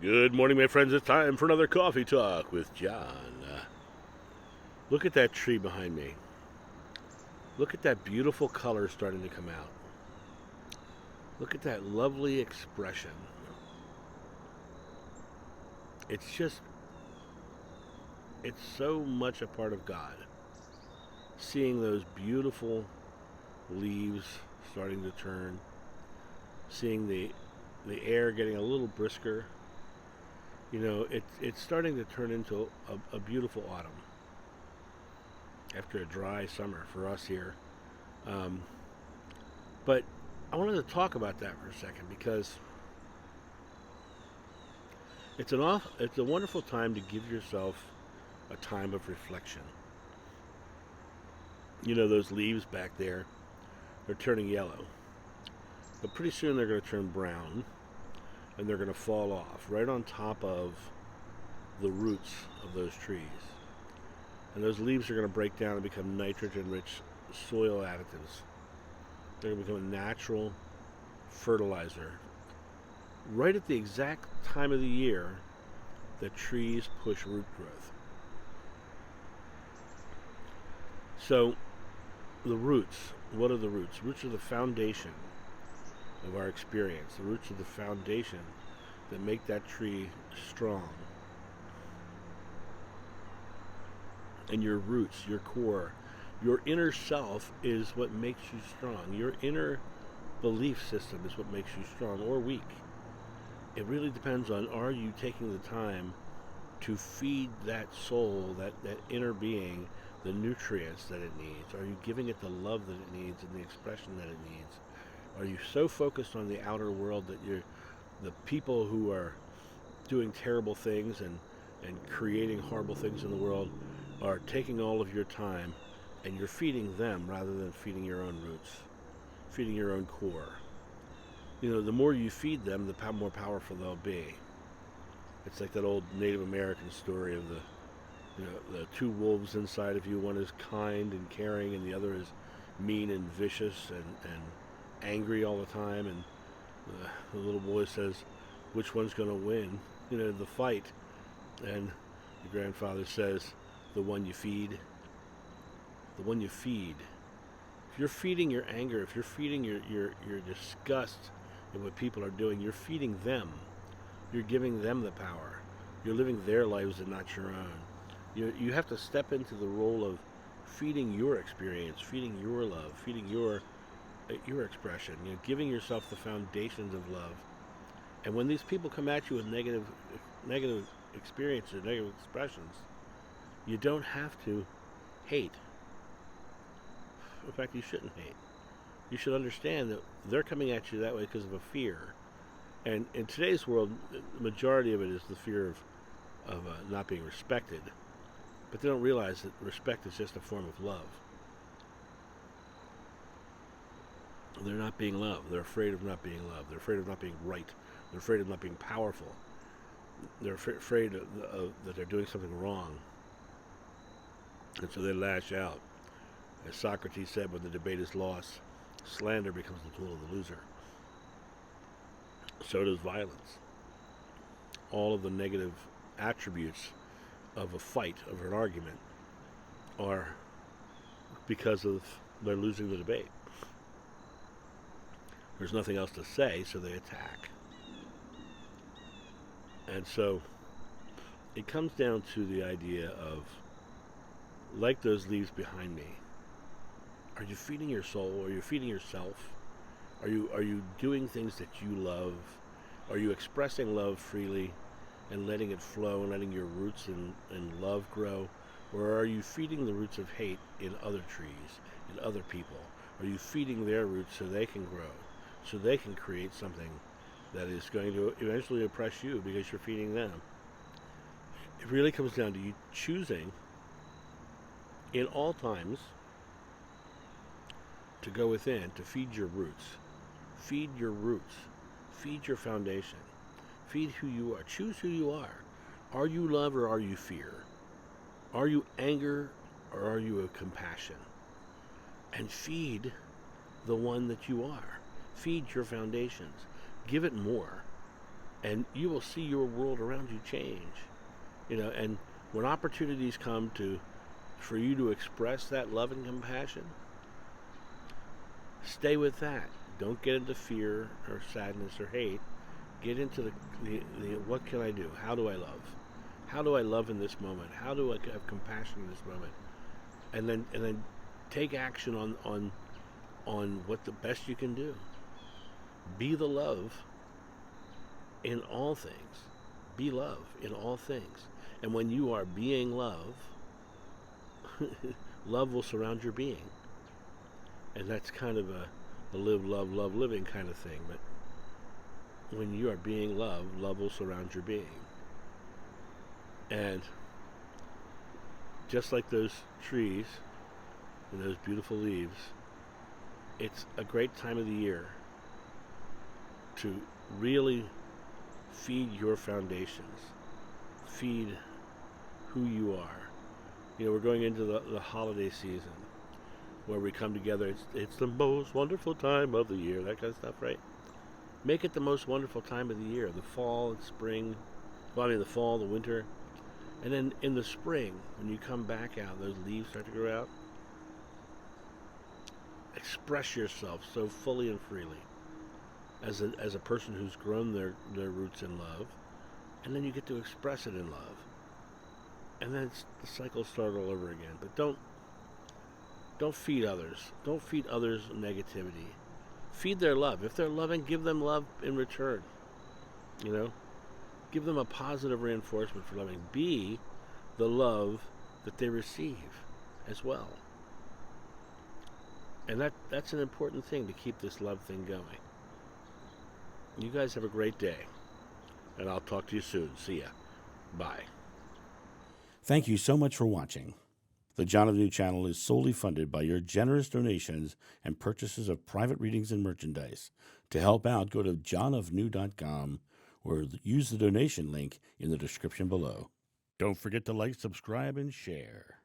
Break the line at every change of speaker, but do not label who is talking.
Good morning, my friends. It's time for another coffee talk with John. Look at that tree behind me. Look at that beautiful color starting to come out. Look at that lovely expression. It's just, it's so much a part of God. Seeing those beautiful leaves starting to turn, seeing the air getting a little brisker. You know, it's starting to turn into a beautiful autumn after a dry summer for us here. Um, but I wanted to talk about that for a second because it's a wonderful time to give yourself a time of reflection. You know, those leaves back there, they're turning yellow, but pretty soon they're going to turn brown and they're going to fall off right on top of the roots of those trees. And those leaves are going to break down and become nitrogen-rich soil additives. They're going to become a natural fertilizer right at the exact time of the year that trees push root growth. So the roots, what are the roots? Roots are the foundation of our experience. The roots are the foundation that make that tree strong. And your roots, your core, your inner self is what makes you strong. Your inner belief system is what makes you strong or weak. It really depends on, are you taking the time to feed that soul, that inner being, the nutrients that it needs? Are you giving it the love that it needs and the expression that it needs? Are you so focused on the outer world that the people who are doing terrible things and creating horrible things in the world are taking all of your time and you're feeding them rather than feeding your own roots, feeding your own core? You know, the more you feed them, the more powerful they'll be. It's like that old Native American story of the two wolves inside of you. One is kind and caring, and the other is mean and vicious and angry all the time. And the little boy says, "Which one's going to win? You know, the fight." And the grandfather says, "The one you feed." The one you feed. If you're feeding your anger, if you're feeding your disgust at what people are doing, you're feeding them. You're giving them the power. You're living their lives and not your own. You have to step into the role of feeding your experience, feeding your love, feeding your expression. You know, giving yourself the foundations of love. And when these people come at you with negative experiences, negative expressions, you don't have to hate. In fact, you shouldn't hate. You should understand that they're coming at you that way because of a fear. And in today's world, the majority of it is the fear of not being respected. But they don't realize that respect is just a form of love. They're not being loved. They're afraid of not being loved. They're afraid of not being right. They're afraid of not being powerful. They're afraid that they're doing something wrong. And so they lash out. As Socrates said, when the debate is lost, slander becomes the tool of the loser. So does violence. All of the negative attributes of a fight, of an argument, are because of they're losing the debate. There's nothing else to say, so they attack. And so it comes down to the idea of, like those leaves behind me, are you feeding your soul? Are you feeding yourself? Are you doing things that you love? Are you expressing love freely and letting it flow and letting your roots and love grow? Or are you feeding the roots of hate in other trees, in other people? Are you feeding their roots so they can grow, so they can create something that is going to eventually oppress you because you're feeding them? It really comes down to you choosing in all times to go within, to feed your roots. Feed your roots. Feed your foundation. Feed who you are. Choose who you are. Are you love or are you fear? Are you anger or are you a compassion? And feed the one that you are. Feed your foundations. Give it more. and you will see your world around you change. And when opportunities come to for you to express that love and compassion, stay with that. Don't get into fear or sadness or hate. Get into the what can I do? How do I love? How do I love in this moment? How do I have compassion in this moment? And then take action on what the best you can do. Be the love in all things. Be love in all things. And when you are being love, love will surround your being. And that's kind of a live, love, living kind of thing. But when you are being love, love will surround your being. And just like those trees and those beautiful leaves, it's a great time of the year to really feed your foundations, feed who you are. We're going into the holiday season where we come together. It's the most wonderful time of the year, that kind of stuff, right? Make it the most wonderful time of the year, the fall and spring. Well, I mean, the fall, the winter. And then in the spring, when you come back out, those leaves start to grow out. Express yourself so fully and freely as a person who's grown their roots in love, and then you get to express it in love. And then the cycle starts all over again. But don't feed others. Don't feed others negativity. Feed their love. If they're loving, give them love in return. Give them a positive reinforcement for loving. Be the love that they receive as well. And that's an important thing to keep this love thing going. You guys have a great day. And I'll talk to you soon. See ya. Bye.
Thank you so much for watching. The John of New channel is solely funded by your generous donations and purchases of private readings and merchandise. To help out, go to johnofnew.com or use the donation link in the description below. Don't forget to like, subscribe, and share.